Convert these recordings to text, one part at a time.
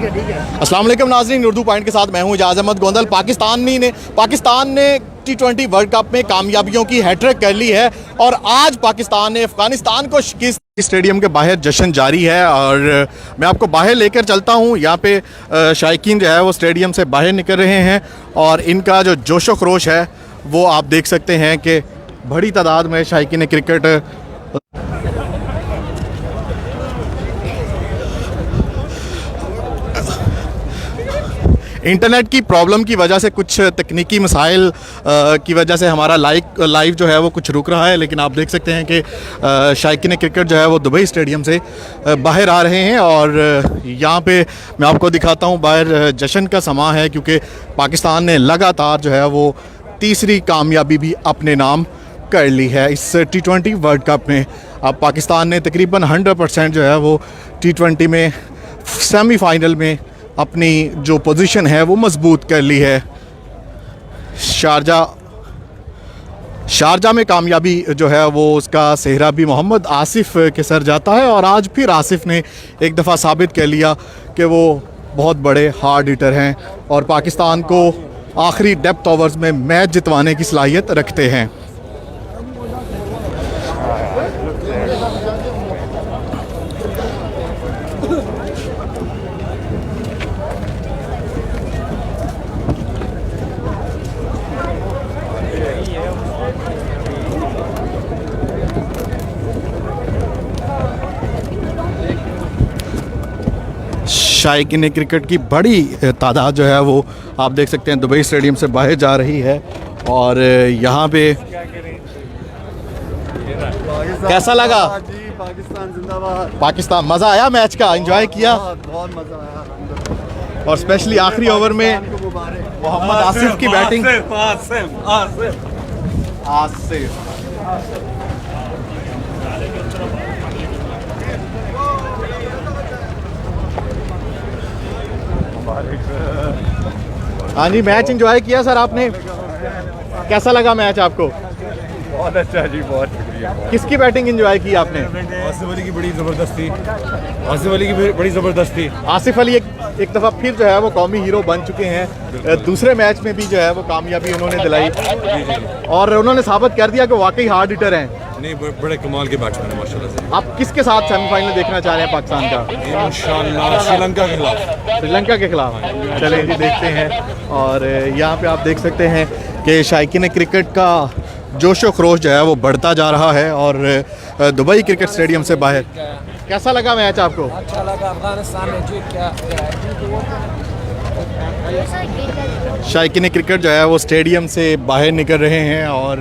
अस्सलाम वालेकुम नाज़रीन, उर्दू पॉइंट के साथ मैं हूं इजाज़ अहमद गोंदल। पाकिस्तान ने T20 वर्ल्ड कप में कामयाबियों की हैट्रिक कर ली है और आज पाकिस्तान ने अफ़गानिस्तान को शिकस्त। स्टेडियम के बाहर जश्न जारी है और मैं आपको बाहर लेकर चलता हूं। यहाँ पे शायकीन जो है वो स्टेडियम से बाहर निकल रहे हैं और इनका जो जोशो खरोश है वो आप देख सकते हैं कि बड़ी तादाद में शायकीन क्रिकेट इंटरनेट की प्रॉब्लम की वजह से, कुछ तकनीकी मसाइल की वजह से हमारा लाइव जो है वो कुछ रुक रहा है, लेकिन आप देख सकते हैं कि शायकीन क्रिकेट जो है वो दुबई स्टेडियम से बाहर आ रहे हैं और यहाँ पे मैं आपको दिखाता हूँ बाहर जश्न का समा है, क्योंकि पाकिस्तान ने लगातार जो है वो तीसरी कामयाबी भी अपने नाम कर ली है इस T20 वर्ल्ड कप में। अब पाकिस्तान ने तकरीबन 100% जो है वो T20 में सेमीफाइनल में अपनी जो पोजीशन है वो मजबूत कर ली है। शारजा में कामयाबी जो है वो उसका सेहरा भी मोहम्मद आसिफ के सर जाता है और आज फिर आसिफ ने एक दफ़ा साबित कर लिया कि वो बहुत बड़े हार्ड हिटर हैं और पाकिस्तान को आखिरी डेप्थ ओवर्स में मैच जितवाने की सलाहियत रखते हैं। शायकीन क्रिकेट की बड़ी तादाद जो है वो आप देख सकते हैं दुबई स्टेडियम से बाहर जा रही है और यहाँ पे कैसा लगा? पाकिस्तान जिंदाबाद। पाकिस्तान, मज़ा आया मैच का? एंजॉय किया? बहुत मज़ा आया और स्पेशली आखिरी ओवर में मोहम्मद आसिफ की बैटिंग। आसिफ हाँ जी, मैच एंजॉय किया सर आपने? कैसा लगा मैच आपको? बहुत अच्छा जी, बहुत शुक्रिया। किसकी बैटिंग एंजॉय की आपने? आसिफ अली की बड़ी ज़बरदस्त थी। आसिफ अली की बड़ी ज़बरदस्त थी। आसिफ अली एक दफ़ा फिर जो है वो कौमी हीरो बन चुके हैं। दूसरे मैच में भी जो है वो कामयाबी उन्होंने दिलाई और उन्होंने साबित कर दिया कि वाकई हार्ड हिटर हैं। नहीं, बड़े कमाल के बैट्समैन हैं माशाल्लाह से। आप किसके साथ सेमीफाइनल देखना चाह रहे हैं पाकिस्तान का? इंशाल्लाह श्रीलंका के खिलाफ। श्रीलंका के खिलाफ चलें जी, देखते हैं। और यहाँ पे आप देख सकते हैं कि शायकीन क्रिकेट का जोशो खरोश जो है वो बढ़ता जा रहा है और दुबई क्रिकेट स्टेडियम से बाहर। कैसा लगा मैच आपको? अच्छा लगा। अफगानिस्तान ने जीत क्या शायकीन क्रिकेट जो है वो स्टेडियम से बाहर निकल रहे हैं और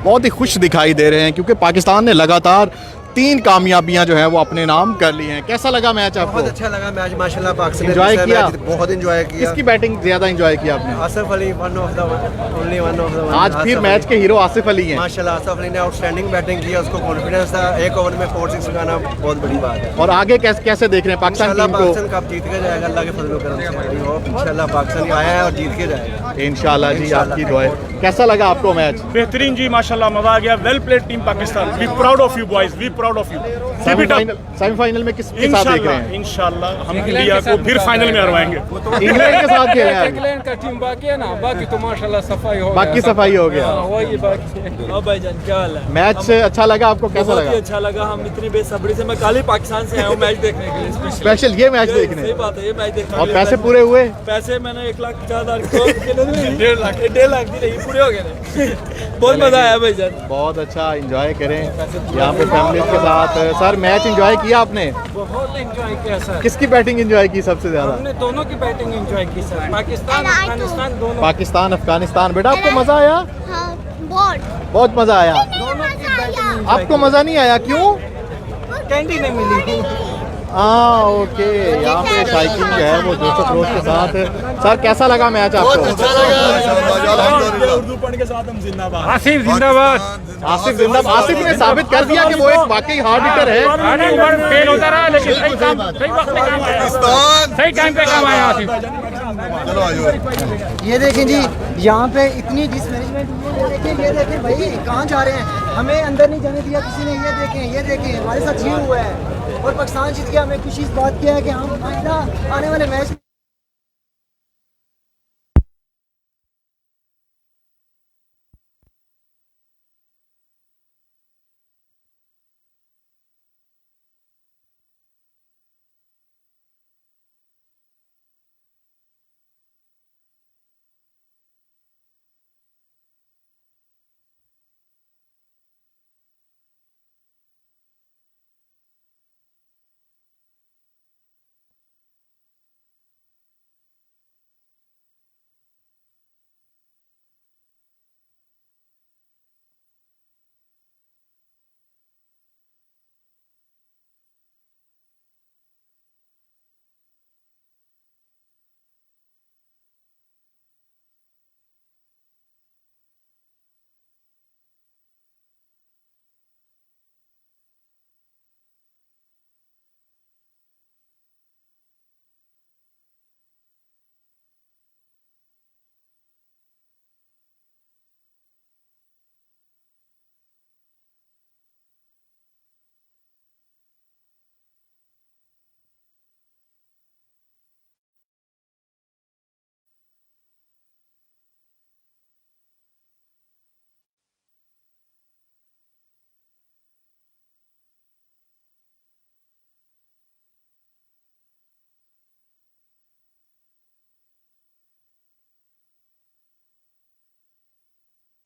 बहुत ही खुश दिखाई दे रहे हैं, क्योंकि पाकिस्तान ने लगातार 3 कामयाबियां जो है वो अपने नाम कर ली हैं। कैसा लगा मैच आपको? बहुत अच्छा लगा मैच माशाल्लाह। पाकिस्तान ने एंजॉय किया? बहुत एंजॉय किया। किसकी बैटिंग ज़्यादा एंजॉय किया आपने? Asif Ali only one of the आज फिर मैच के हीरो आसिफ अली हैं माशाल्लाह। आसिफ अली ने आउटस्टैंडिंग बैटिंग की, उसको कॉन्फिडेंस था। एक ओवर में 4-6 लगाना बहुत बड़ी बात है। और आगे कैसे देख रहे हैं पाकिस्तान टीम को? पाकिस्तान कप जीत के जाएगा अल्लाह के फजल करम से। इंशाल्लाह पाकिस्तान आया है और जीत के जाएगा इंशाल्लाह जी, आपकी दुआ है। कैसा लगा आपको मैच? बेहतरीन जी, माशाल्लाह मजा आ गया। Well played team Pakistan. We proud of you boys, we proud of you. Semifinal में किसके साथ देख रहे हैं? इंशाल्लाह हम इंडिया को फिर फाइनल में हरवाएंगे। इंग्लैंड के साथ खेल रहे हैं। इंग्लैंड का टीम बाकी है ना, बाकी तो माशाल्लाह सफाई हो गया। बाकी सफाई हो गया। वही बाकी है। हाँ भाईजान, क्या हाल है? मैच अच्छा लगा आपको? कैसा लगा? अच्छा लगा। हम इतनी बेसब्री से, मैं कल ही पाकिस्तान से आया हूँ मैच देखने के लिए स्पेशल ये मैच देखने। सही बात है, ये मैच देखने। और पैसे पूरे हुए? पैसे मैंने 1,50,000 1.5 लाख दी रही, पूरे हो गए। बहुत मजा आया भाईजान। बहुत अच्छा, एंजॉय करें यहाँ पे फैमिली के साथ। सर मैच एंजॉय किया आपने? बहुत एंजॉय किया सर। किसकी बैटिंग एंजॉय की सबसे ज्यादा? हमने दोनों की बैटिंग एंजॉय की सर। पाकिस्तान अफगानिस्तान दोनों। पाकिस्तान अफगानिस्तान। बेटा आपको मजा आया? हाँ, बहुत मजा आया। दोनों की बैटिंग आपको मजा नहीं आया? क्यों? कैंडी नहीं मिली। हाँ ओके, यहाँ पे शायकीन जो है वो जोशो खरोश के साथ। सर कैसा लगा मैच आपको? उर्दू पढ़ के साथ हम जिंदाबाद। आसिफ जिंदाबाद। आसिफ जिंदाबाद। आसिफ ने साबित कर दिया कि वो एक वाकई हार्ड हिटर है। फेल होता रहा लेकिन सही टाइम पे काम आया आसिफ। चलो आ जाओ। ये देखें जी, यहाँ पे इतनी डिसमैनेजमेंट हुई है। ये देखें भाई, कहाँ जा रहे हैं? हमें अंदर नहीं जाने दिया किसी ने। ये देखें हमारे साथ ये हुआ है। और पाकिस्तान जीत गया। हमें खुशी इस बात की है कि हम आइंदा आने वाले मैच